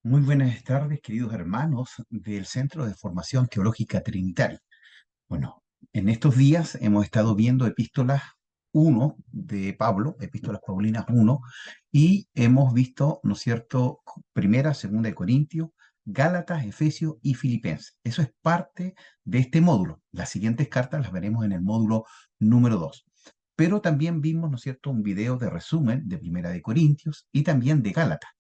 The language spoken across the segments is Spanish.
Muy buenas tardes, queridos hermanos del Centro de Formación Teológica Trinitaria. Bueno, en estos días hemos estado viendo Epístolas 1 de Pablo, Epístolas Paulinas 1, y hemos visto, ¿no es cierto?, Primera, Segunda de Corintios, Gálatas, Efesios y Filipenses. Eso es parte de este módulo. Las siguientes cartas las veremos en el módulo número 2. Pero también vimos, ¿no es cierto?, un video de resumen de Primera de Corintios y también de Gálatas.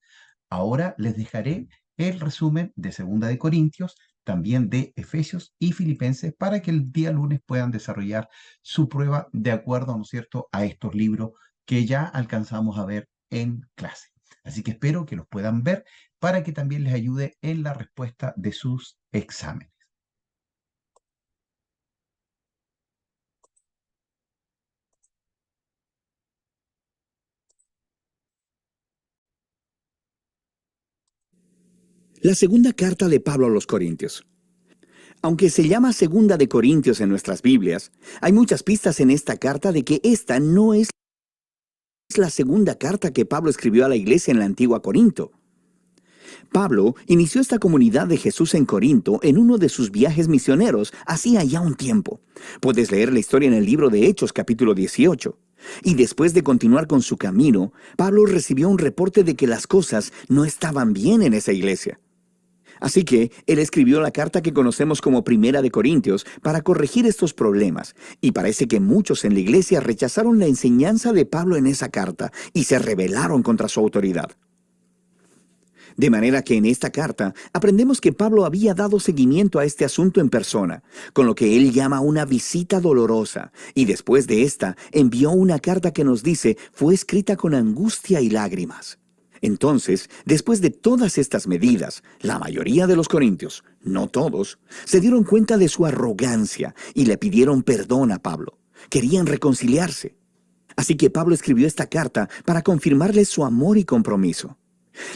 Ahora les dejaré el resumen de Segunda de Corintios, también de Efesios y Filipenses, para que el día lunes puedan desarrollar su prueba de acuerdo, ¿no es cierto?, a estos libros que ya alcanzamos a ver en clase. Así que espero que los puedan ver para que también les ayude en la respuesta de sus exámenes. La segunda carta de Pablo a los Corintios. Aunque se llama Segunda de Corintios en nuestras Biblias, hay muchas pistas en esta carta de que esta no es la segunda carta que Pablo escribió a la iglesia en la antigua Corinto. Pablo inició esta comunidad de Jesús en Corinto en uno de sus viajes misioneros hacía ya un tiempo. Puedes leer la historia en el libro de Hechos capítulo 18. Y después de continuar con su camino, Pablo recibió un reporte de que las cosas no estaban bien en esa iglesia. Así que él escribió la carta que conocemos como Primera de Corintios para corregir estos problemas, y parece que muchos en la iglesia rechazaron la enseñanza de Pablo en esa carta y se rebelaron contra su autoridad. De manera que en esta carta aprendemos que Pablo había dado seguimiento a este asunto en persona, con lo que él llama una visita dolorosa, y después de esta envió una carta que nos dice fue escrita con angustia y lágrimas. Entonces, después de todas estas medidas, la mayoría de los corintios, no todos, se dieron cuenta de su arrogancia y le pidieron perdón a Pablo. Querían reconciliarse. Así que Pablo escribió esta carta para confirmarles su amor y compromiso.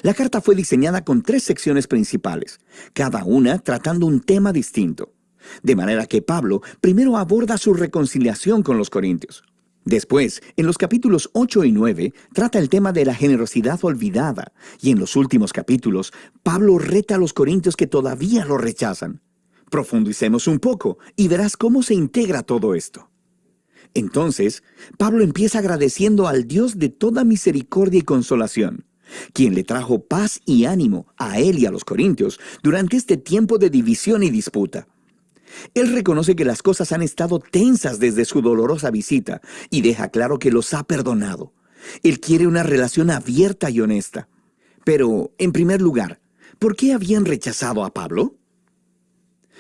La carta fue diseñada con 3 secciones principales, cada una tratando un tema distinto. De manera que Pablo primero aborda su reconciliación con los corintios. Después, en los capítulos 8 y 9, trata el tema de la generosidad olvidada, y en los últimos capítulos, Pablo reta a los corintios que todavía lo rechazan. Profundicemos un poco y verás cómo se integra todo esto. Entonces, Pablo empieza agradeciendo al Dios de toda misericordia y consolación, quien le trajo paz y ánimo a él y a los corintios durante este tiempo de división y disputa. Él reconoce que las cosas han estado tensas desde su dolorosa visita y deja claro que los ha perdonado. Él quiere una relación abierta y honesta. Pero, en primer lugar, ¿por qué habían rechazado a Pablo?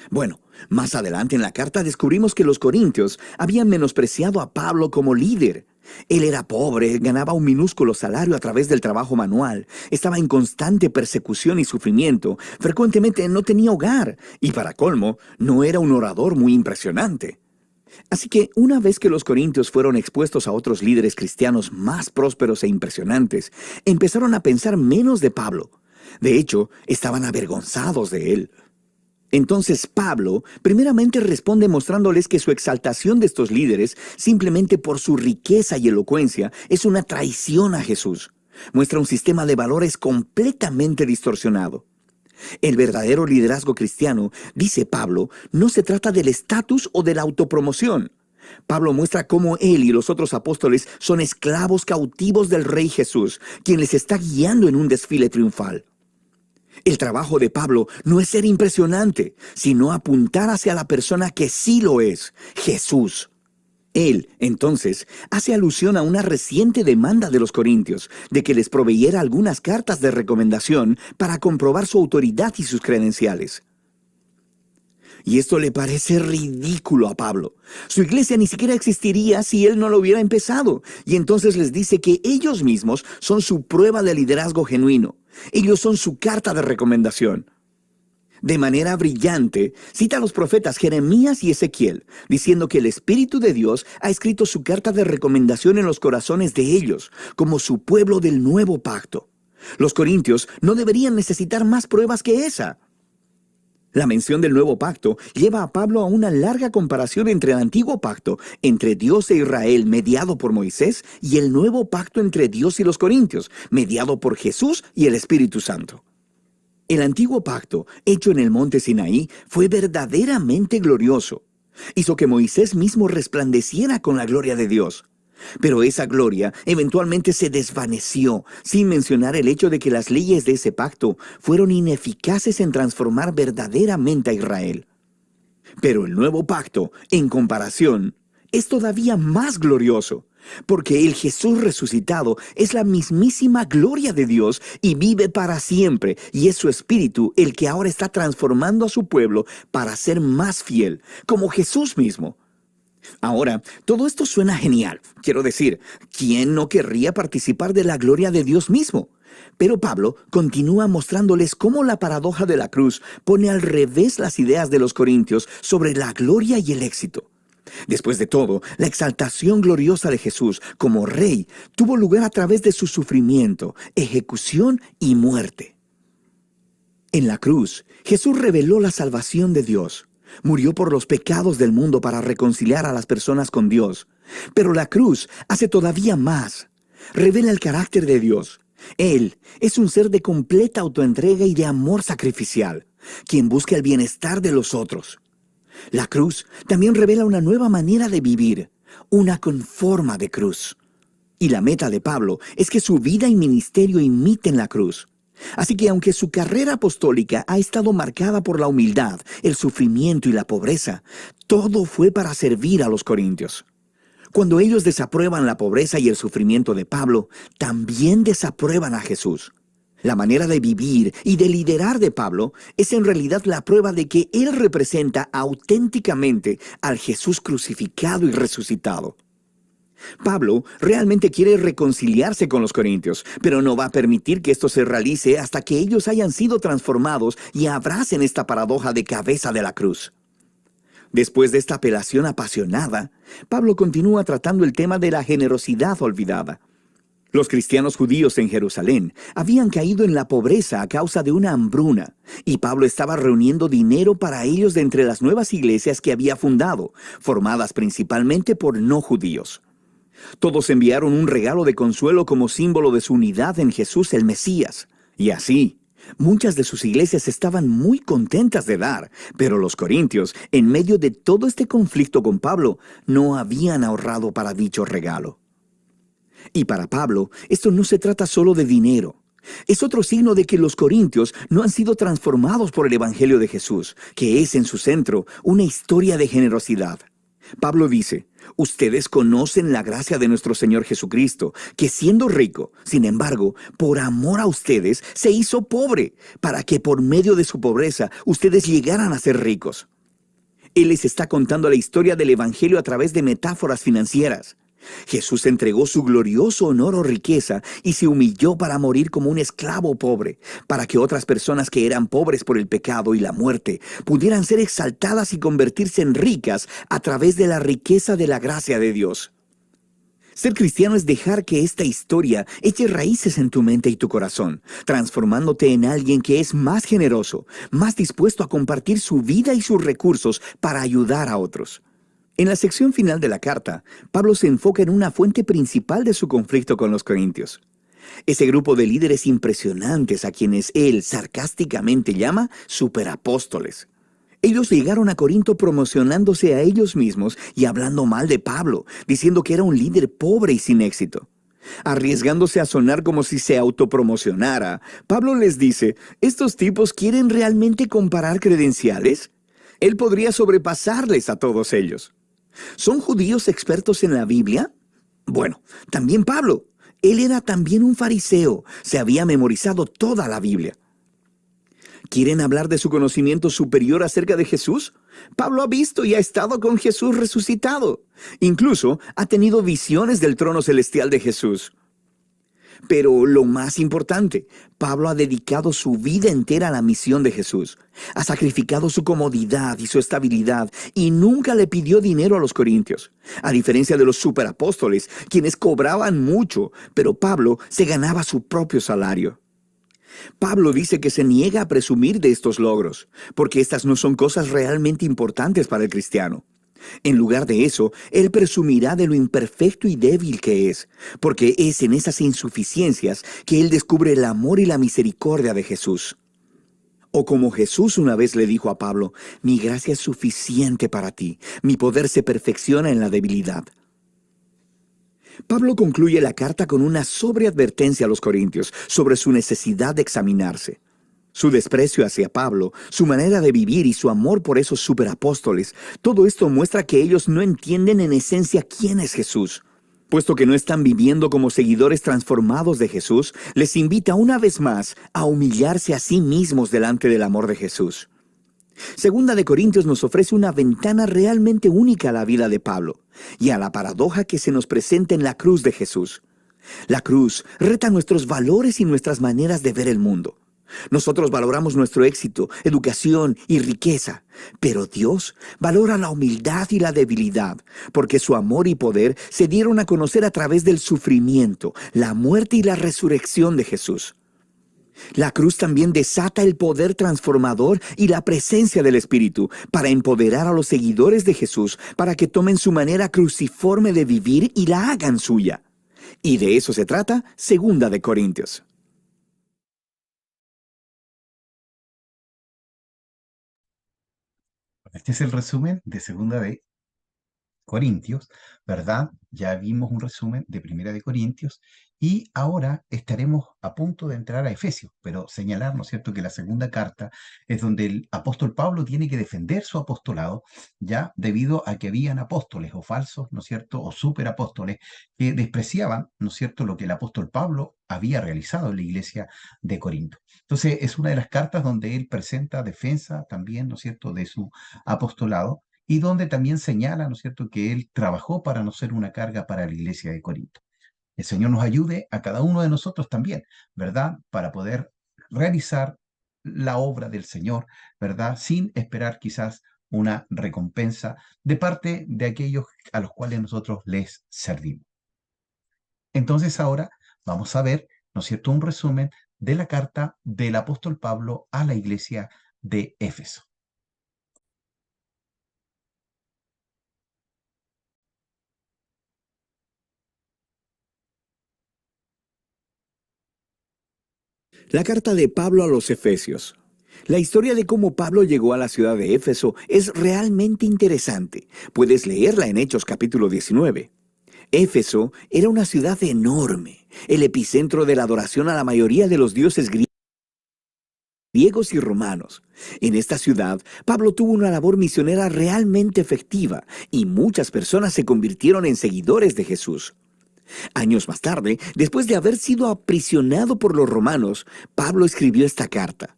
Bueno, más adelante en la carta descubrimos que los corintios habían menospreciado a Pablo como líder. Él era pobre, ganaba un minúsculo salario a través del trabajo manual, estaba en constante persecución y sufrimiento, frecuentemente no tenía hogar y, para colmo, no era un orador muy impresionante. Así que una vez que los corintios fueron expuestos a otros líderes cristianos más prósperos e impresionantes, empezaron a pensar menos de Pablo. De hecho, estaban avergonzados de él. Entonces Pablo primeramente responde mostrándoles que su exaltación de estos líderes, simplemente por su riqueza y elocuencia, es una traición a Jesús. Muestra un sistema de valores completamente distorsionado. El verdadero liderazgo cristiano, dice Pablo, no se trata del estatus o de la autopromoción. Pablo muestra cómo él y los otros apóstoles son esclavos cautivos del Rey Jesús, quien les está guiando en un desfile triunfal. El trabajo de Pablo no es ser impresionante, sino apuntar hacia la persona que sí lo es, Jesús. Él, entonces, hace alusión a una reciente demanda de los corintios, de que les proveyera algunas cartas de recomendación para comprobar su autoridad y sus credenciales. Y esto le parece ridículo a Pablo. Su iglesia ni siquiera existiría si él no lo hubiera empezado. Y entonces les dice que ellos mismos son su prueba de liderazgo genuino. Ellos son su carta de recomendación. De manera brillante, cita a los profetas Jeremías y Ezequiel, diciendo que el Espíritu de Dios ha escrito su carta de recomendación en los corazones de ellos, como su pueblo del nuevo pacto. Los corintios no deberían necesitar más pruebas que esa. La mención del nuevo pacto lleva a Pablo a una larga comparación entre el antiguo pacto, entre Dios e Israel, mediado por Moisés, y el nuevo pacto entre Dios y los corintios, mediado por Jesús y el Espíritu Santo. El antiguo pacto, hecho en el monte Sinaí, fue verdaderamente glorioso. Hizo que Moisés mismo resplandeciera con la gloria de Dios. Pero esa gloria eventualmente se desvaneció, sin mencionar el hecho de que las leyes de ese pacto fueron ineficaces en transformar verdaderamente a Israel. Pero el nuevo pacto, en comparación, es todavía más glorioso, porque el Jesús resucitado es la mismísima gloria de Dios y vive para siempre, y es su Espíritu el que ahora está transformando a su pueblo para ser más fiel, como Jesús mismo. Ahora, todo esto suena genial. Quiero decir, ¿quién no querría participar de la gloria de Dios mismo? Pero Pablo continúa mostrándoles cómo la paradoja de la cruz pone al revés las ideas de los corintios sobre la gloria y el éxito. Después de todo, la exaltación gloriosa de Jesús como Rey tuvo lugar a través de su sufrimiento, ejecución y muerte. En la cruz, Jesús reveló la salvación de Dios. Murió por los pecados del mundo para reconciliar a las personas con Dios. Pero la cruz hace todavía más. Revela el carácter de Dios. Él es un ser de completa autoentrega y de amor sacrificial, quien busca el bienestar de los otros. La cruz también revela una nueva manera de vivir, una con forma de cruz. Y la meta de Pablo es que su vida y ministerio imiten la cruz. Así que aunque su carrera apostólica ha estado marcada por la humildad, el sufrimiento y la pobreza, todo fue para servir a los corintios. Cuando ellos desaprueban la pobreza y el sufrimiento de Pablo, también desaprueban a Jesús. La manera de vivir y de liderar de Pablo es en realidad la prueba de que él representa auténticamente al Jesús crucificado y resucitado. Pablo realmente quiere reconciliarse con los corintios, pero no va a permitir que esto se realice hasta que ellos hayan sido transformados y abracen esta paradoja de cabeza de la cruz. Después de esta apelación apasionada, Pablo continúa tratando el tema de la generosidad olvidada. Los cristianos judíos en Jerusalén habían caído en la pobreza a causa de una hambruna, y Pablo estaba reuniendo dinero para ellos de entre las nuevas iglesias que había fundado, formadas principalmente por no judíos. Todos enviaron un regalo de consuelo como símbolo de su unidad en Jesús el Mesías. Y así, muchas de sus iglesias estaban muy contentas de dar, pero los corintios, en medio de todo este conflicto con Pablo, no habían ahorrado para dicho regalo. Y para Pablo, esto no se trata solo de dinero. Es otro signo de que los corintios no han sido transformados por el Evangelio de Jesús, que es en su centro una historia de generosidad. Pablo dice: ustedes conocen la gracia de nuestro Señor Jesucristo, que siendo rico, sin embargo, por amor a ustedes, se hizo pobre, para que por medio de su pobreza ustedes llegaran a ser ricos. Él les está contando la historia del Evangelio a través de metáforas financieras. Jesús entregó su glorioso honor o riqueza y se humilló para morir como un esclavo pobre, para que otras personas que eran pobres por el pecado y la muerte pudieran ser exaltadas y convertirse en ricas a través de la riqueza de la gracia de Dios. Ser cristiano es dejar que esta historia eche raíces en tu mente y tu corazón, transformándote en alguien que es más generoso, más dispuesto a compartir su vida y sus recursos para ayudar a otros. En la sección final de la carta, Pablo se enfoca en una fuente principal de su conflicto con los corintios. Ese grupo de líderes impresionantes a quienes él sarcásticamente llama superapóstoles. Ellos llegaron a Corinto promocionándose a ellos mismos y hablando mal de Pablo, diciendo que era un líder pobre y sin éxito. Arriesgándose a sonar como si se autopromocionara, Pablo les dice: ¿estos tipos quieren realmente comparar credenciales? Él podría sobrepasarles a todos ellos. ¿Son judíos expertos en la Biblia? Bueno, también Pablo. Él era también un fariseo. Se había memorizado toda la Biblia. ¿Quieren hablar de su conocimiento superior acerca de Jesús? Pablo ha visto y ha estado con Jesús resucitado. Incluso ha tenido visiones del trono celestial de Jesús. Pero lo más importante, Pablo ha dedicado su vida entera a la misión de Jesús. Ha sacrificado su comodidad y su estabilidad y nunca le pidió dinero a los corintios. A diferencia de los superapóstoles, quienes cobraban mucho, pero Pablo se ganaba su propio salario. Pablo dice que se niega a presumir de estos logros, porque estas no son cosas realmente importantes para el cristiano. En lugar de eso, él presumirá de lo imperfecto y débil que es, porque es en esas insuficiencias que él descubre el amor y la misericordia de Jesús. O como Jesús una vez le dijo a Pablo, mi gracia es suficiente para ti, mi poder se perfecciona en la debilidad. Pablo concluye la carta con una sobreadvertencia a los corintios sobre su necesidad de examinarse. Su desprecio hacia Pablo, su manera de vivir y su amor por esos superapóstoles, todo esto muestra que ellos no entienden en esencia quién es Jesús. Puesto que no están viviendo como seguidores transformados de Jesús, les invita una vez más a humillarse a sí mismos delante del amor de Jesús. Segunda de Corintios nos ofrece una ventana realmente única a la vida de Pablo y a la paradoja que se nos presenta en la cruz de Jesús. La cruz reta nuestros valores y nuestras maneras de ver el mundo. Nosotros valoramos nuestro éxito, educación y riqueza, pero Dios valora la humildad y la debilidad, porque su amor y poder se dieron a conocer a través del sufrimiento, la muerte y la resurrección de Jesús. La cruz también desata el poder transformador y la presencia del Espíritu para empoderar a los seguidores de Jesús para que tomen su manera cruciforme de vivir y la hagan suya. Y de eso se trata Segunda de Corintios. Este es el resumen de Segunda de Corintios, ¿verdad? Ya vimos un resumen de Primera de Corintios y ahora estaremos a punto de entrar a Efesios, pero señalar, ¿no es cierto?, que la segunda carta es donde el apóstol Pablo tiene que defender su apostolado, ya debido a que habían apóstoles o falsos, ¿no es cierto?, o superapóstoles que despreciaban, ¿no es cierto?, lo que el apóstol Pablo había realizado en la iglesia de Corinto. Entonces, es una de las cartas donde él presenta defensa también, ¿no es cierto?, de su apostolado y donde también señala, ¿no es cierto?, que él trabajó para no ser una carga para la iglesia de Corinto. El Señor nos ayude a cada uno de nosotros también, ¿verdad?, para poder realizar la obra del Señor, ¿verdad?, sin esperar quizás una recompensa de parte de aquellos a los cuales nosotros les servimos. Entonces ahora vamos a ver, ¿no es cierto?, un resumen de la carta del apóstol Pablo a la iglesia de Éfeso. La carta de Pablo a los Efesios. La historia de cómo Pablo llegó a la ciudad de Éfeso es realmente interesante. Puedes leerla en Hechos capítulo 19. Éfeso era una ciudad enorme, el epicentro de la adoración a la mayoría de los dioses griegos y romanos. En esta ciudad, Pablo tuvo una labor misionera realmente efectiva y muchas personas se convirtieron en seguidores de Jesús. Años más tarde, después de haber sido aprisionado por los romanos, Pablo escribió esta carta.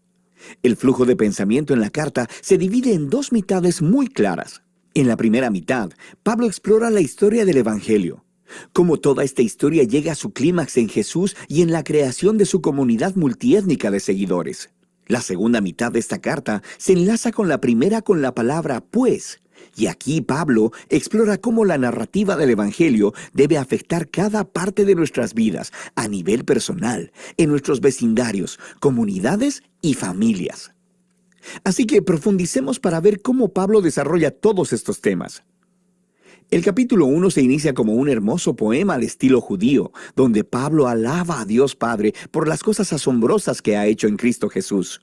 El flujo de pensamiento en la carta se divide en dos mitades muy claras. En la primera mitad, Pablo explora la historia del Evangelio, cómo toda esta historia llega a su clímax en Jesús y en la creación de su comunidad multiétnica de seguidores. La segunda mitad de esta carta se enlaza con la primera con la palabra pues, y aquí Pablo explora cómo la narrativa del Evangelio debe afectar cada parte de nuestras vidas, a nivel personal, en nuestros vecindarios, comunidades y familias. Así que profundicemos para ver cómo Pablo desarrolla todos estos temas. El capítulo 1 se inicia como un hermoso poema al estilo judío, donde Pablo alaba a Dios Padre por las cosas asombrosas que ha hecho en Cristo Jesús.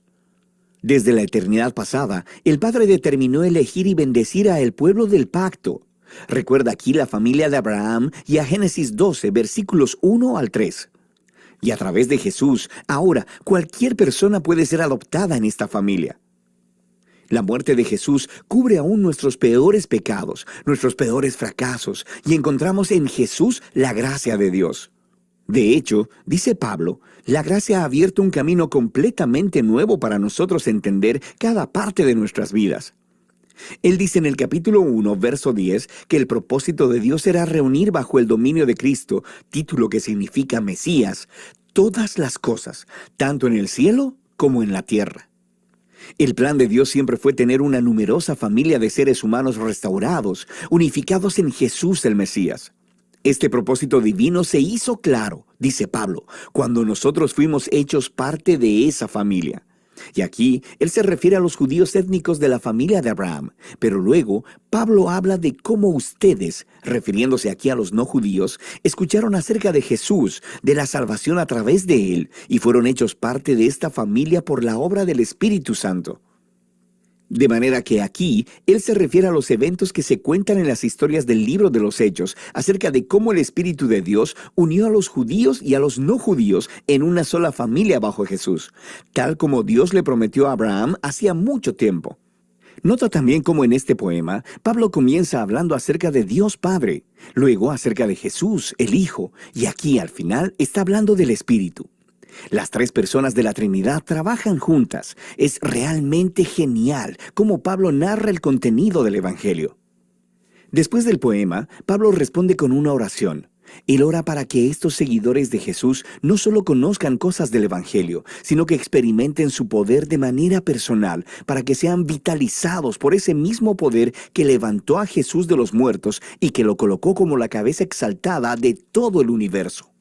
Desde la eternidad pasada, el Padre determinó elegir y bendecir a el pueblo del pacto. Recuerda aquí la familia de Abraham y a Génesis 12, versículos 1 al 3. Y a través de Jesús, ahora cualquier persona puede ser adoptada en esta familia. La muerte de Jesús cubre aún nuestros peores pecados, nuestros peores fracasos, y encontramos en Jesús la gracia de Dios. De hecho, dice Pablo, la gracia ha abierto un camino completamente nuevo para nosotros entender cada parte de nuestras vidas. Él dice en el capítulo 1, verso 10, que el propósito de Dios era reunir bajo el dominio de Cristo, título que significa Mesías, todas las cosas, tanto en el cielo como en la tierra. El plan de Dios siempre fue tener una numerosa familia de seres humanos restaurados, unificados en Jesús el Mesías. Este propósito divino se hizo claro, dice Pablo, cuando nosotros fuimos hechos parte de esa familia. Y aquí él se refiere a los judíos étnicos de la familia de Abraham, pero luego Pablo habla de cómo ustedes, refiriéndose aquí a los no judíos, escucharon acerca de Jesús, de la salvación a través de él, y fueron hechos parte de esta familia por la obra del Espíritu Santo. De manera que aquí él se refiere a los eventos que se cuentan en las historias del libro de los Hechos, acerca de cómo el Espíritu de Dios unió a los judíos y a los no judíos en una sola familia bajo Jesús, tal como Dios le prometió a Abraham hacía mucho tiempo. Nota también cómo en este poema Pablo comienza hablando acerca de Dios Padre, luego acerca de Jesús, el Hijo, y aquí al final está hablando del Espíritu. Las tres personas de la Trinidad trabajan juntas. Es realmente genial cómo Pablo narra el contenido del Evangelio. Después del poema, Pablo responde con una oración. Él ora para que estos seguidores de Jesús no solo conozcan cosas del Evangelio, sino que experimenten su poder de manera personal, para que sean vitalizados por ese mismo poder que levantó a Jesús de los muertos y que lo colocó como la cabeza exaltada de todo el universo.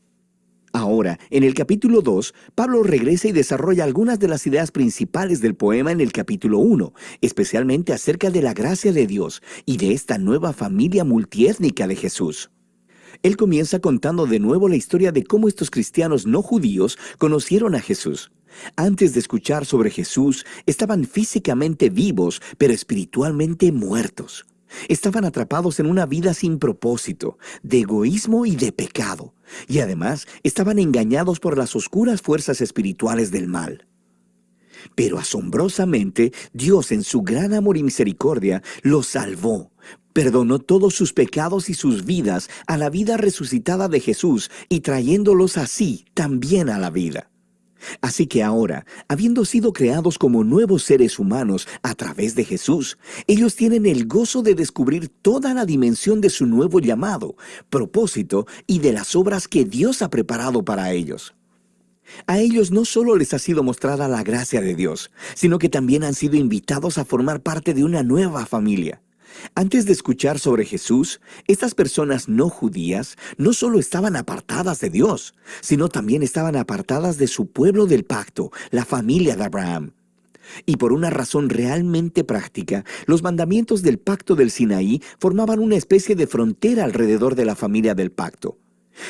Ahora, en el capítulo 2, Pablo regresa y desarrolla algunas de las ideas principales del poema en el capítulo 1, especialmente acerca de la gracia de Dios y de esta nueva familia multiétnica de Jesús. Él comienza contando de nuevo la historia de cómo estos cristianos no judíos conocieron a Jesús. Antes de escuchar sobre Jesús, estaban físicamente vivos, pero espiritualmente muertos. Estaban atrapados en una vida sin propósito, de egoísmo y de pecado, y además estaban engañados por las oscuras fuerzas espirituales del mal. Pero asombrosamente, Dios en su gran amor y misericordia los salvó. Perdonó todos sus pecados y sus vidas a la vida resucitada de Jesús y trayéndolos así también a la vida. Así que ahora, habiendo sido creados como nuevos seres humanos a través de Jesús, ellos tienen el gozo de descubrir toda la dimensión de su nuevo llamado, propósito y de las obras que Dios ha preparado para ellos. A ellos no solo les ha sido mostrada la gracia de Dios, sino que también han sido invitados a formar parte de una nueva familia. Antes de escuchar sobre Jesús, estas personas no judías no solo estaban apartadas de Dios, sino también estaban apartadas de su pueblo del pacto, la familia de Abraham. Y por una razón realmente práctica, los mandamientos del pacto del Sinaí formaban una especie de frontera alrededor de la familia del pacto.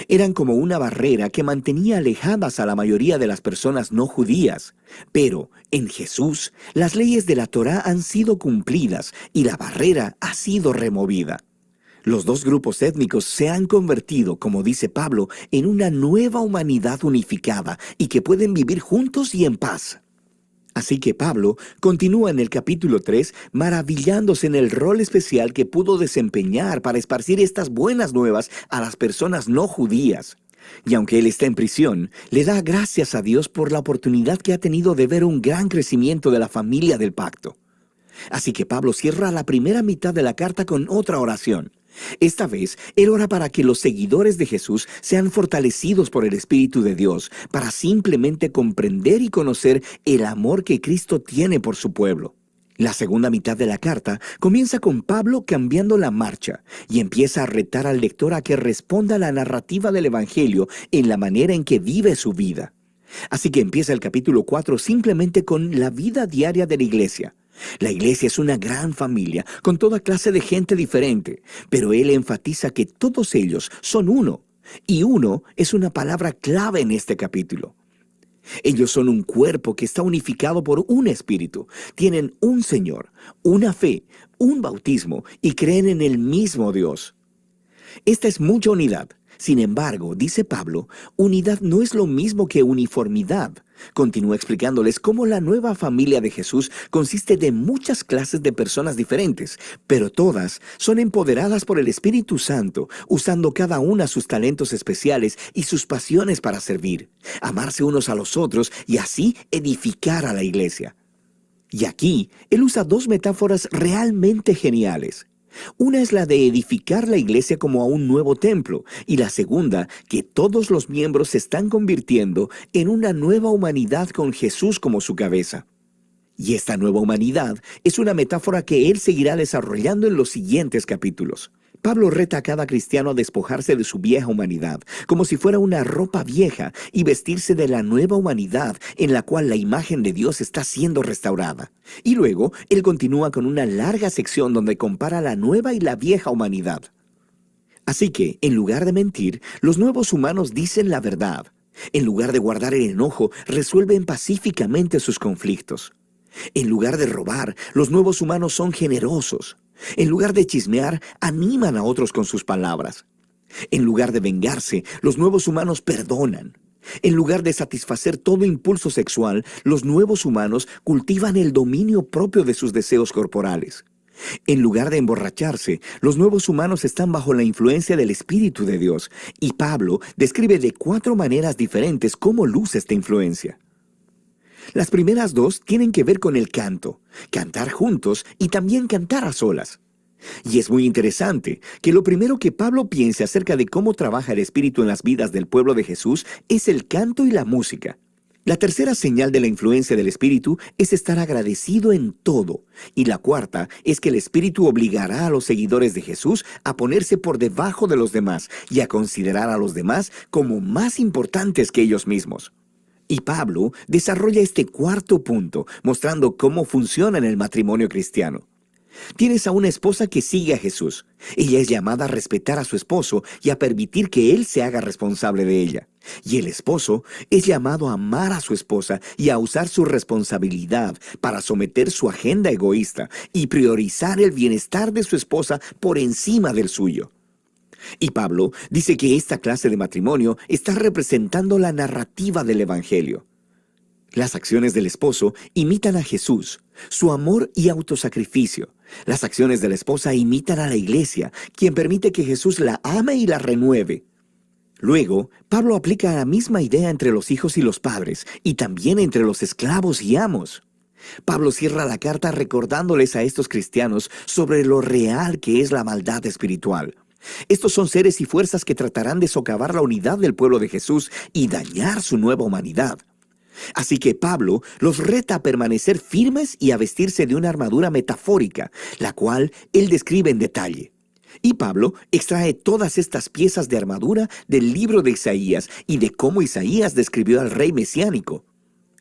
Eran como una barrera que mantenía alejadas a la mayoría de las personas no judías. Pero en Jesús, las leyes de la Torá han sido cumplidas y la barrera ha sido removida. Los dos grupos étnicos se han convertido, como dice Pablo, en una nueva humanidad unificada y que pueden vivir juntos y en paz. Así que Pablo continúa en el capítulo 3 maravillándose en el rol especial que pudo desempeñar para esparcir estas buenas nuevas a las personas no judías. Y aunque él está en prisión, le da gracias a Dios por la oportunidad que ha tenido de ver un gran crecimiento de la familia del pacto. Así que Pablo cierra la primera mitad de la carta con otra oración. Esta vez, él ora para que los seguidores de Jesús sean fortalecidos por el Espíritu de Dios, para simplemente comprender y conocer el amor que Cristo tiene por su pueblo. La segunda mitad de la carta comienza con Pablo cambiando la marcha y empieza a retar al lector a que responda a la narrativa del Evangelio en la manera en que vive su vida. Así que empieza el capítulo 4 simplemente con la vida diaria de la iglesia. La iglesia es una gran familia, con toda clase de gente diferente, pero él enfatiza que todos ellos son uno, y uno es una palabra clave en este capítulo. Ellos son un cuerpo que está unificado por un espíritu, tienen un Señor, una fe, un bautismo, y creen en el mismo Dios. Esta es mucha unidad. Sin embargo, dice Pablo, unidad no es lo mismo que uniformidad. Continúa explicándoles cómo la nueva familia de Jesús consiste de muchas clases de personas diferentes, pero todas son empoderadas por el Espíritu Santo, usando cada una sus talentos especiales y sus pasiones para servir, amarse unos a los otros y así edificar a la iglesia. Y aquí, él usa dos metáforas realmente geniales. Una es la de edificar la iglesia como a un nuevo templo, y la segunda, que todos los miembros se están convirtiendo en una nueva humanidad con Jesús como su cabeza. Y esta nueva humanidad es una metáfora que él seguirá desarrollando en los siguientes capítulos. Pablo reta a cada cristiano a despojarse de su vieja humanidad, como si fuera una ropa vieja, y vestirse de la nueva humanidad en la cual la imagen de Dios está siendo restaurada. Y luego, él continúa con una larga sección donde compara la nueva y la vieja humanidad. Así que, en lugar de mentir, los nuevos humanos dicen la verdad. En lugar de guardar el enojo, resuelven pacíficamente sus conflictos. En lugar de robar, los nuevos humanos son generosos. En lugar de chismear, animan a otros con sus palabras. En lugar de vengarse, los nuevos humanos perdonan. En lugar de satisfacer todo impulso sexual, los nuevos humanos cultivan el dominio propio de sus deseos corporales. En lugar de emborracharse, los nuevos humanos están bajo la influencia del Espíritu de Dios, y Pablo describe de 4 maneras diferentes cómo luce esta influencia. Las primeras 2 tienen que ver con el canto, cantar juntos y también cantar a solas. Y es muy interesante que lo primero que Pablo piense acerca de cómo trabaja el Espíritu en las vidas del pueblo de Jesús es el canto y la música. La tercera señal de la influencia del Espíritu es estar agradecido en todo. Y la cuarta es que el Espíritu obligará a los seguidores de Jesús a ponerse por debajo de los demás y a considerar a los demás como más importantes que ellos mismos. Y Pablo desarrolla este cuarto punto, mostrando cómo funciona en el matrimonio cristiano. Tienes a una esposa que sigue a Jesús. Ella es llamada a respetar a su esposo y a permitir que él se haga responsable de ella. Y el esposo es llamado a amar a su esposa y a usar su responsabilidad para someter su agenda egoísta y priorizar el bienestar de su esposa por encima del suyo. Y Pablo dice que esta clase de matrimonio está representando la narrativa del Evangelio. Las acciones del esposo imitan a Jesús, su amor y autosacrificio. Las acciones de la esposa imitan a la iglesia, quien permite que Jesús la ame y la renueve. Luego, Pablo aplica la misma idea entre los hijos y los padres, y también entre los esclavos y amos. Pablo cierra la carta recordándoles a estos cristianos sobre lo real que es la maldad espiritual. Estos son seres y fuerzas que tratarán de socavar la unidad del pueblo de Jesús y dañar su nueva humanidad. Así que Pablo los reta a permanecer firmes y a vestirse de una armadura metafórica, la cual él describe en detalle. Y Pablo extrae todas estas piezas de armadura del libro de Isaías y de cómo Isaías describió al rey mesiánico.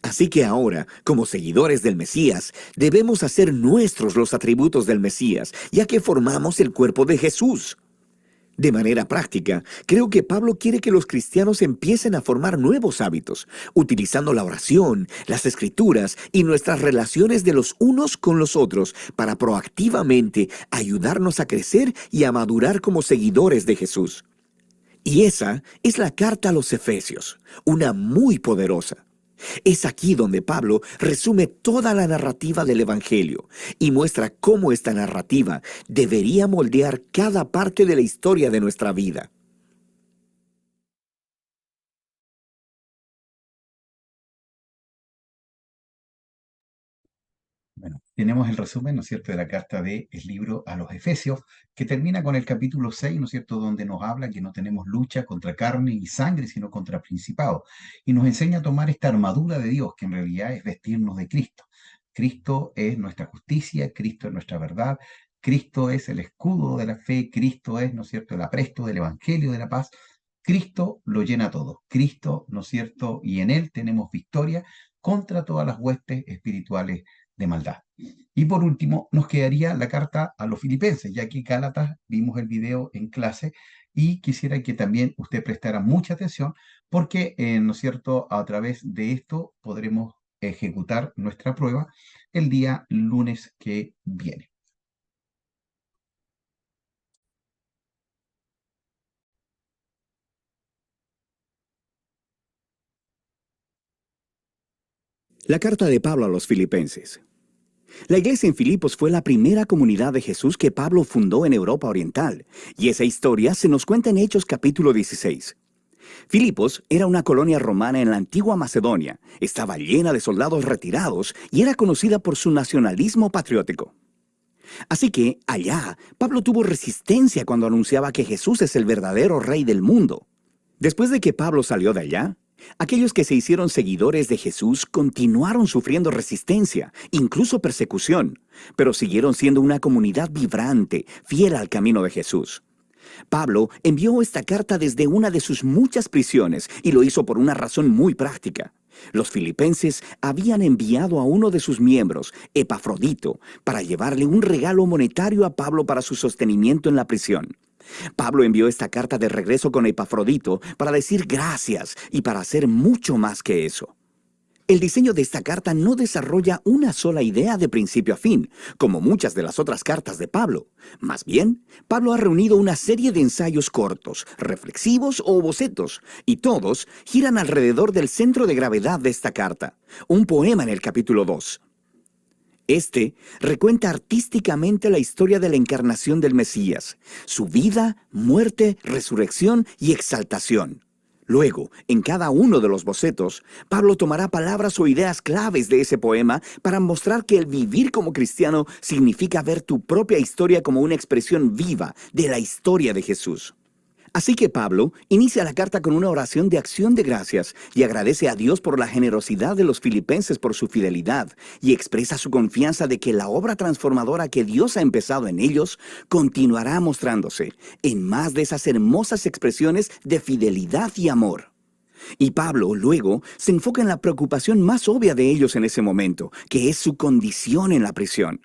Así que ahora, como seguidores del Mesías, debemos hacer nuestros los atributos del Mesías, ya que formamos el cuerpo de Jesús. De manera práctica, creo que Pablo quiere que los cristianos empiecen a formar nuevos hábitos, utilizando la oración, las escrituras y nuestras relaciones de los unos con los otros para proactivamente ayudarnos a crecer y a madurar como seguidores de Jesús. Y esa es la carta a los Efesios, una muy poderosa. Es aquí donde Pablo resume toda la narrativa del Evangelio y muestra cómo esta narrativa debería moldear cada parte de la historia de nuestra vida. Bueno, tenemos el resumen, ¿no es cierto?, de la carta del libro a los Efesios, que termina con el capítulo 6, ¿no es cierto?, donde nos habla que no tenemos lucha contra carne y sangre, sino contra principados. Y nos enseña a tomar esta armadura de Dios, que en realidad es vestirnos de Cristo. Cristo es nuestra justicia, Cristo es nuestra verdad, Cristo es el escudo de la fe, Cristo es, ¿no es cierto?, el apresto del Evangelio de la paz. Cristo lo llena todo. Cristo, ¿no es cierto?, y en Él tenemos victoria contra todas las huestes espirituales de maldad. Y por último, nos quedaría la carta a los filipenses, ya que Gálatas vimos el video en clase y quisiera que también usted prestara mucha atención porque, ¿no es cierto?, a través de esto podremos ejecutar nuestra prueba el día lunes que viene. La carta de Pablo a los Filipenses. La iglesia en Filipos fue la primera comunidad de Jesús que Pablo fundó en Europa Oriental, y esa historia se nos cuenta en Hechos capítulo 16. Filipos era una colonia romana en la antigua Macedonia, estaba llena de soldados retirados y era conocida por su nacionalismo patriótico. Así que, allá, Pablo tuvo resistencia cuando anunciaba que Jesús es el verdadero rey del mundo. Después de que Pablo salió de allá, aquellos que se hicieron seguidores de Jesús continuaron sufriendo resistencia, incluso persecución, pero siguieron siendo una comunidad vibrante, fiel al camino de Jesús. Pablo envió esta carta desde una de sus muchas prisiones y lo hizo por una razón muy práctica. Los filipenses habían enviado a uno de sus miembros, Epafrodito, para llevarle un regalo monetario a Pablo para su sostenimiento en la prisión. Pablo envió esta carta de regreso con Epafrodito para decir gracias y para hacer mucho más que eso. El diseño de esta carta no desarrolla una sola idea de principio a fin, como muchas de las otras cartas de Pablo. Más bien, Pablo ha reunido una serie de ensayos cortos, reflexivos o bocetos, y todos giran alrededor del centro de gravedad de esta carta, un poema en el capítulo 2. Este recuenta artísticamente la historia de la encarnación del Mesías, su vida, muerte, resurrección y exaltación. Luego, en cada uno de los bocetos, Pablo tomará palabras o ideas claves de ese poema para mostrar que el vivir como cristiano significa ver tu propia historia como una expresión viva de la historia de Jesús. Así que Pablo inicia la carta con una oración de acción de gracias y agradece a Dios por la generosidad de los filipenses por su fidelidad y expresa su confianza de que la obra transformadora que Dios ha empezado en ellos continuará mostrándose en más de esas hermosas expresiones de fidelidad y amor. Y Pablo luego se enfoca en la preocupación más obvia de ellos en ese momento, que es su condición en la prisión.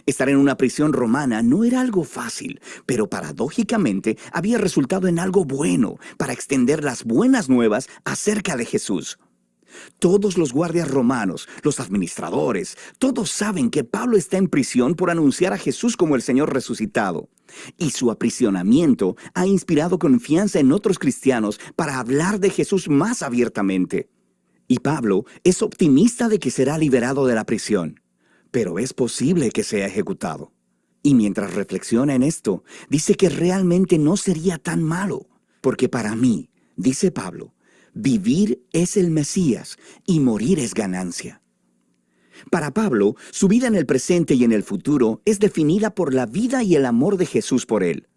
Estar en una prisión romana no era algo fácil, pero paradójicamente había resultado en algo bueno para extender las buenas nuevas acerca de Jesús. Todos los guardias romanos, los administradores, todos saben que Pablo está en prisión por anunciar a Jesús como el Señor resucitado. Y su aprisionamiento ha inspirado confianza en otros cristianos para hablar de Jesús más abiertamente. Y Pablo es optimista de que será liberado de la prisión. Pero es posible que sea ejecutado. Y mientras reflexiona en esto, dice que realmente no sería tan malo, porque para mí, dice Pablo, vivir es el Mesías y morir es ganancia. Para Pablo, su vida en el presente y en el futuro es definida por la vida y el amor de Jesús por él.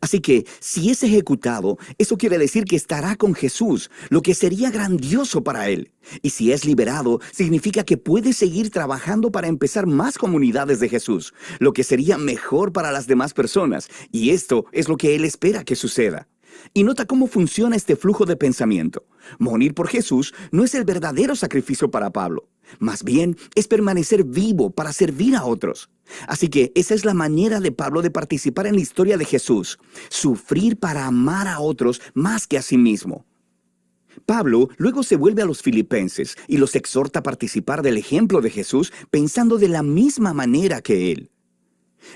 Así que, si es ejecutado, eso quiere decir que estará con Jesús, lo que sería grandioso para él. Y si es liberado, significa que puede seguir trabajando para empezar más comunidades de Jesús, lo que sería mejor para las demás personas. Y esto es lo que él espera que suceda. Y nota cómo funciona este flujo de pensamiento. Morir por Jesús no es el verdadero sacrificio para Pablo. Más bien, es permanecer vivo para servir a otros. Así que esa es la manera de Pablo de participar en la historia de Jesús. Sufrir para amar a otros más que a sí mismo. Pablo luego se vuelve a los filipenses y los exhorta a participar del ejemplo de Jesús pensando de la misma manera que él.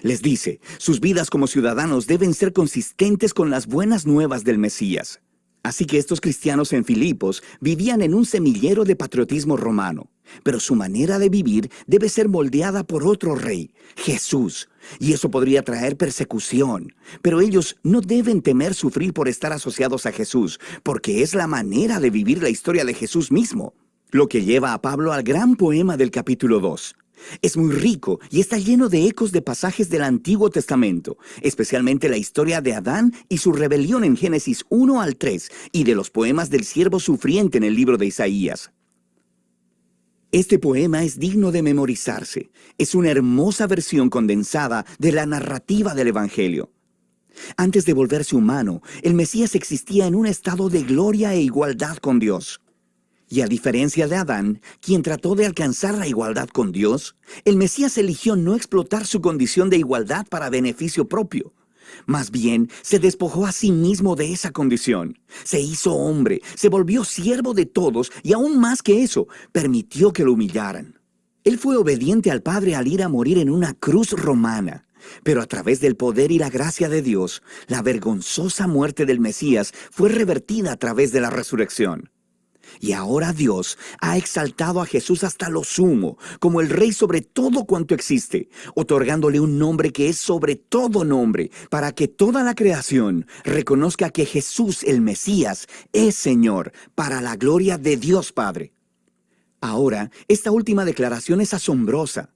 Les dice, sus vidas como ciudadanos deben ser consistentes con las buenas nuevas del Mesías. Así que estos cristianos en Filipos vivían en un semillero de patriotismo romano, pero su manera de vivir debe ser moldeada por otro rey, Jesús, y eso podría traer persecución. Pero ellos no deben temer sufrir por estar asociados a Jesús, porque es la manera de vivir la historia de Jesús mismo, lo que lleva a Pablo al gran poema del capítulo 2. Es muy rico y está lleno de ecos de pasajes del Antiguo Testamento, especialmente la historia de Adán y su rebelión en Génesis 1 al 3 y de los poemas del siervo sufriente en el libro de Isaías. Este poema es digno de memorizarse. Es una hermosa versión condensada de la narrativa del Evangelio. Antes de volverse humano, el Mesías existía en un estado de gloria e igualdad con Dios. Y a diferencia de Adán, quien trató de alcanzar la igualdad con Dios, el Mesías eligió no explotar su condición de igualdad para beneficio propio. Más bien, se despojó a sí mismo de esa condición. Se hizo hombre, se volvió siervo de todos y aún más que eso, permitió que lo humillaran. Él fue obediente al Padre al ir a morir en una cruz romana. Pero a través del poder y la gracia de Dios, la vergonzosa muerte del Mesías fue revertida a través de la resurrección. Y ahora Dios ha exaltado a Jesús hasta lo sumo, como el Rey sobre todo cuanto existe, otorgándole un nombre que es sobre todo nombre, para que toda la creación reconozca que Jesús, el Mesías, es Señor, para la gloria de Dios Padre. Ahora, esta última declaración es asombrosa.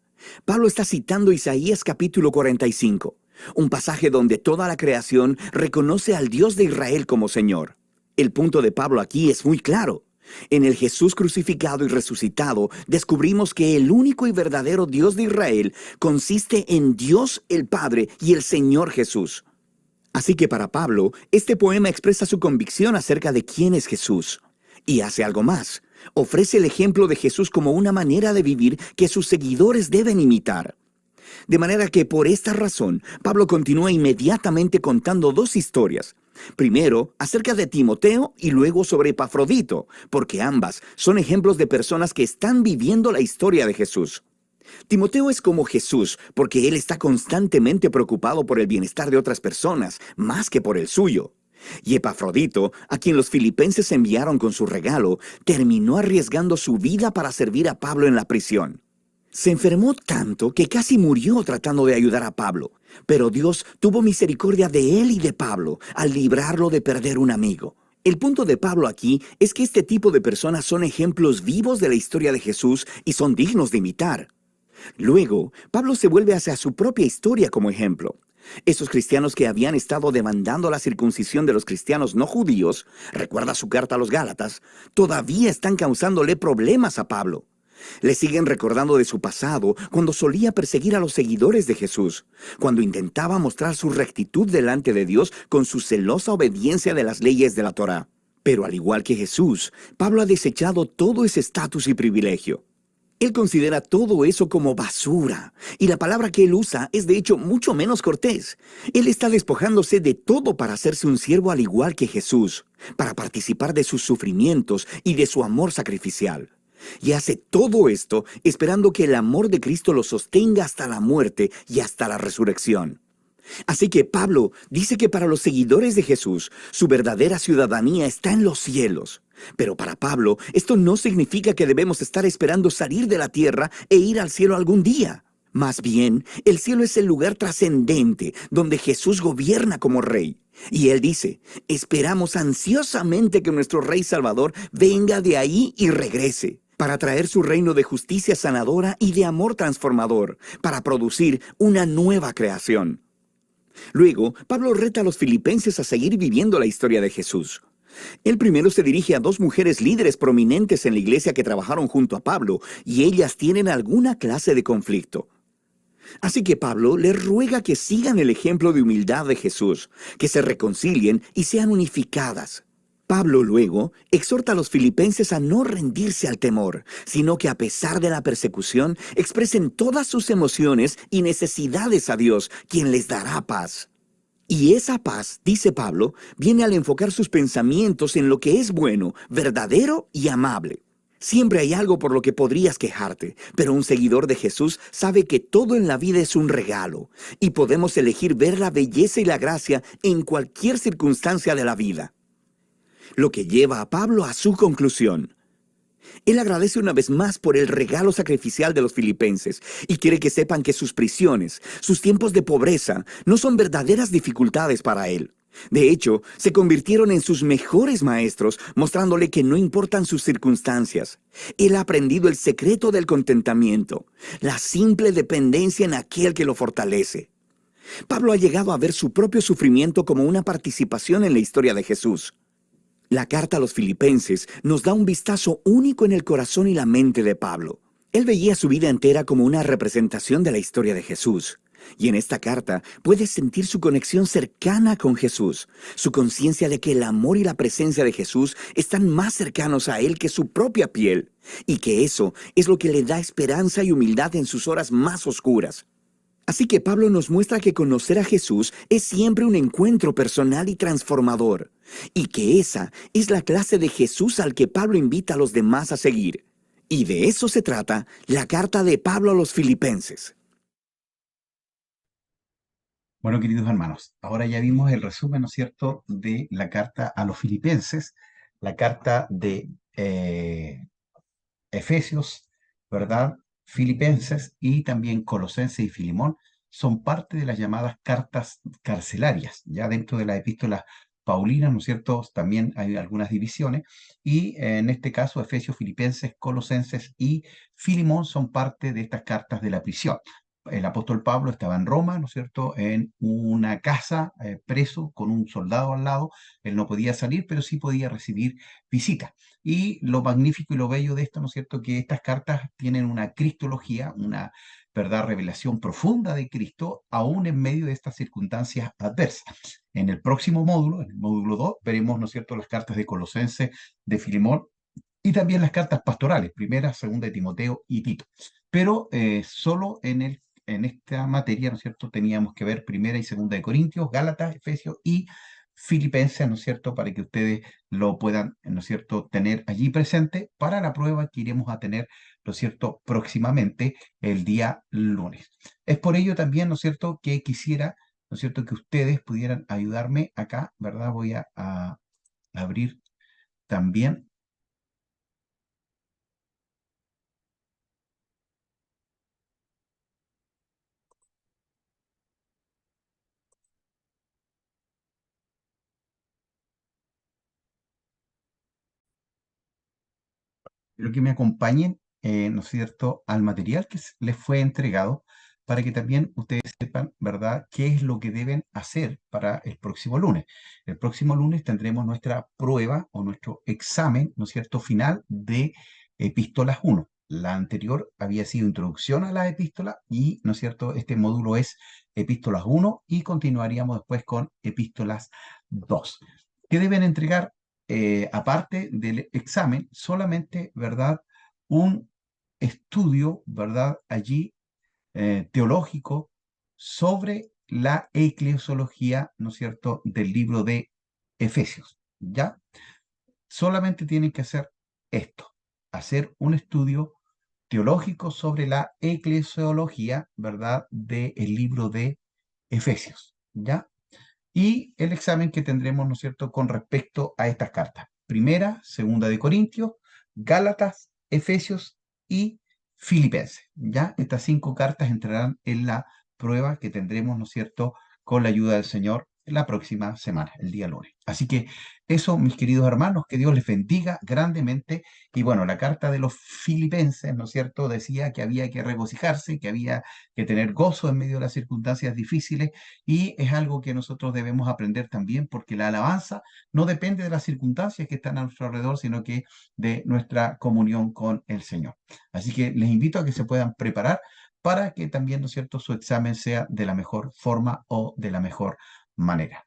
Pablo está citando Isaías capítulo 45, un pasaje donde toda la creación reconoce al Dios de Israel como Señor. El punto de Pablo aquí es muy claro. En el Jesús crucificado y resucitado, descubrimos que el único y verdadero Dios de Israel consiste en Dios el Padre y el Señor Jesús. Así que para Pablo, este poema expresa su convicción acerca de quién es Jesús. Y hace algo más. Ofrece el ejemplo de Jesús como una manera de vivir que sus seguidores deben imitar. De manera que por esta razón, Pablo continúa inmediatamente contando dos historias. Primero, acerca de Timoteo y luego sobre Epafrodito, porque ambas son ejemplos de personas que están viviendo la historia de Jesús. Timoteo es como Jesús, porque él está constantemente preocupado por el bienestar de otras personas, más que por el suyo. Y Epafrodito, a quien los filipenses enviaron con su regalo, terminó arriesgando su vida para servir a Pablo en la prisión. Se enfermó tanto que casi murió tratando de ayudar a Pablo, pero Dios tuvo misericordia de él y de Pablo al librarlo de perder un amigo. El punto de Pablo aquí es que este tipo de personas son ejemplos vivos de la historia de Jesús y son dignos de imitar. Luego, Pablo se vuelve hacia su propia historia como ejemplo. Esos cristianos que habían estado demandando la circuncisión de los cristianos no judíos, recuerda su carta a los Gálatas, todavía están causándole problemas a Pablo. Le siguen recordando de su pasado, cuando solía perseguir a los seguidores de Jesús, cuando intentaba mostrar su rectitud delante de Dios con su celosa obediencia de las leyes de la Torá. Pero al igual que Jesús, Pablo ha desechado todo ese estatus y privilegio. Él considera todo eso como basura, y la palabra que él usa es de hecho mucho menos cortés. Él está despojándose de todo para hacerse un siervo al igual que Jesús, para participar de sus sufrimientos y de su amor sacrificial. Y hace todo esto esperando que el amor de Cristo lo sostenga hasta la muerte y hasta la resurrección. Así que Pablo dice que para los seguidores de Jesús, su verdadera ciudadanía está en los cielos. Pero para Pablo, esto no significa que debemos estar esperando salir de la tierra e ir al cielo algún día. Más bien, el cielo es el lugar trascendente donde Jesús gobierna como rey. Y él dice, esperamos ansiosamente que nuestro Rey Salvador venga de ahí y regrese, para traer su reino de justicia sanadora y de amor transformador, para producir una nueva creación. Luego, Pablo reta a los filipenses a seguir viviendo la historia de Jesús. Él primero se dirige a dos mujeres líderes prominentes en la iglesia que trabajaron junto a Pablo, y ellas tienen alguna clase de conflicto. Así que Pablo les ruega que sigan el ejemplo de humildad de Jesús, que se reconcilien y sean unificadas. Pablo luego exhorta a los filipenses a no rendirse al temor, sino que a pesar de la persecución, expresen todas sus emociones y necesidades a Dios, quien les dará paz. Y esa paz, dice Pablo, viene al enfocar sus pensamientos en lo que es bueno, verdadero y amable. Siempre hay algo por lo que podrías quejarte, pero un seguidor de Jesús sabe que todo en la vida es un regalo, y podemos elegir ver la belleza y la gracia en cualquier circunstancia de la vida. Lo que lleva a Pablo a su conclusión. Él agradece una vez más por el regalo sacrificial de los filipenses y quiere que sepan que sus prisiones, sus tiempos de pobreza, no son verdaderas dificultades para él. De hecho, se convirtieron en sus mejores maestros, mostrándole que no importan sus circunstancias. Él ha aprendido el secreto del contentamiento, la simple dependencia en aquel que lo fortalece. Pablo ha llegado a ver su propio sufrimiento como una participación en la historia de Jesús. La carta a los filipenses nos da un vistazo único en el corazón y la mente de Pablo. Él veía su vida entera como una representación de la historia de Jesús. Y en esta carta puedes sentir su conexión cercana con Jesús, su conciencia de que el amor y la presencia de Jesús están más cercanos a él que su propia piel, y que eso es lo que le da esperanza y humildad en sus horas más oscuras. Así que Pablo nos muestra que conocer a Jesús es siempre un encuentro personal y transformador, y que esa es la clase de Jesús al que Pablo invita a los demás a seguir. Y de eso se trata la carta de Pablo a los filipenses. Bueno, queridos hermanos, ahora ya vimos el resumen, ¿no es cierto?, de la carta a los filipenses, la carta de Efesios, ¿verdad? Filipenses y también Colosenses y Filimón son parte de las llamadas cartas carcelarias. Ya dentro de las epístolas paulinas, ¿no es cierto?, también hay algunas divisiones, y en este caso Efesios, Filipenses, Colosenses y Filimón son parte de estas cartas de la prisión. el apóstol Pablo estaba en Roma, ¿no es cierto?, en una casa, preso, con un soldado al lado. Él no podía salir, pero sí podía recibir visitas. Y lo magnífico y lo bello de esto, ¿no es cierto?, que estas cartas tienen una cristología, una verdad, revelación profunda de Cristo, aún en medio de estas circunstancias adversas. En el próximo módulo, en el módulo 2, veremos, ¿no es cierto?, las cartas de Colosenses, de Filemón, y también las cartas pastorales, primera, segunda de Timoteo y Tito. Pero solo en esta materia, ¿no es cierto?, teníamos que ver primera y segunda de Corintios, Gálatas, Efesios y Filipenses, ¿no es cierto?, para que ustedes lo puedan, ¿no es cierto?, tener allí presente para la prueba que iremos a tener, ¿no es cierto?, próximamente el día lunes. Es por ello también, ¿no es cierto?, que quisiera, ¿no es cierto?, que ustedes pudieran ayudarme acá, ¿verdad? Voy a abrir también. Quiero que me acompañen, ¿no es cierto?, al material que les fue entregado para que también ustedes sepan, ¿verdad?, qué es lo que deben hacer para el próximo lunes. El próximo lunes tendremos nuestra prueba o nuestro examen, ¿no es cierto?, final de Epístolas 1. La anterior había sido introducción a las epístolas y, ¿no es cierto?, este módulo es Epístolas 1 y continuaríamos después con Epístolas 2. ¿Qué deben entregar? Aparte del examen, solamente, ¿verdad?, un estudio, ¿verdad?, allí teológico sobre la eclesiología, ¿no es cierto?, del libro de Efesios, ¿ya? Solamente tienen que hacer esto, hacer un estudio teológico sobre la eclesiología, ¿verdad?, del libro de Efesios, ¿ya? Y el examen que tendremos, ¿no es cierto?, con respecto a estas cartas. Primera, segunda de Corintios, Gálatas, Efesios y Filipenses. Ya estas 5 cartas entrarán en la prueba que tendremos, ¿no es cierto?, con la ayuda del Señor la próxima semana, el día lunes. Así que eso, mis queridos hermanos, que Dios les bendiga grandemente. Y bueno, la carta de los filipenses, ¿no es cierto?, decía que había que regocijarse, que había que tener gozo en medio de las circunstancias difíciles, y es algo que nosotros debemos aprender también, porque la alabanza no depende de las circunstancias que están a nuestro alrededor, sino que de nuestra comunión con el Señor. Así que les invito a que se puedan preparar para que también, ¿no es cierto?, su examen sea de la mejor forma o de la mejor manera.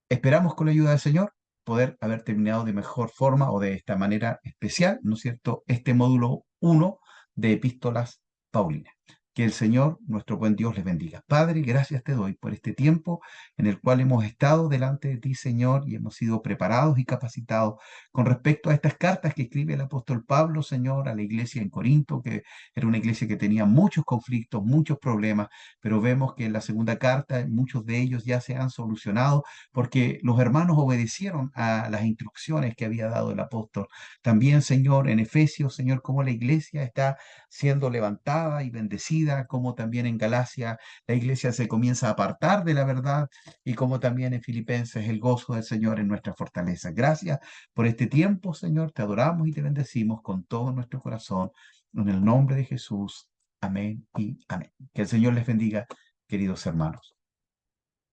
Esperamos con la ayuda del Señor poder haber terminado de mejor forma o de esta manera especial, ¿no es cierto?, este módulo 1 de Epístolas Paulinas. Que el Señor, nuestro buen Dios, les bendiga. Padre, gracias te doy por este tiempo en el cual hemos estado delante de ti, Señor, y hemos sido preparados y capacitados con respecto a estas cartas que escribe el apóstol Pablo, Señor, a la iglesia en Corinto, que era una iglesia que tenía muchos conflictos, muchos problemas, pero vemos que en la segunda carta muchos de ellos ya se han solucionado porque los hermanos obedecieron a las instrucciones que había dado el apóstol. También, Señor, en Efesios, Señor, cómo la iglesia está siendo levantada y bendecida, como también en Galacia la iglesia se comienza a apartar de la verdad, y como también en Filipenses el gozo del Señor en nuestra fortaleza. Gracias por este tiempo, Señor, te adoramos y te bendecimos con todo nuestro corazón, en el nombre de Jesús. Amén y amén. Que el Señor les bendiga, queridos hermanos.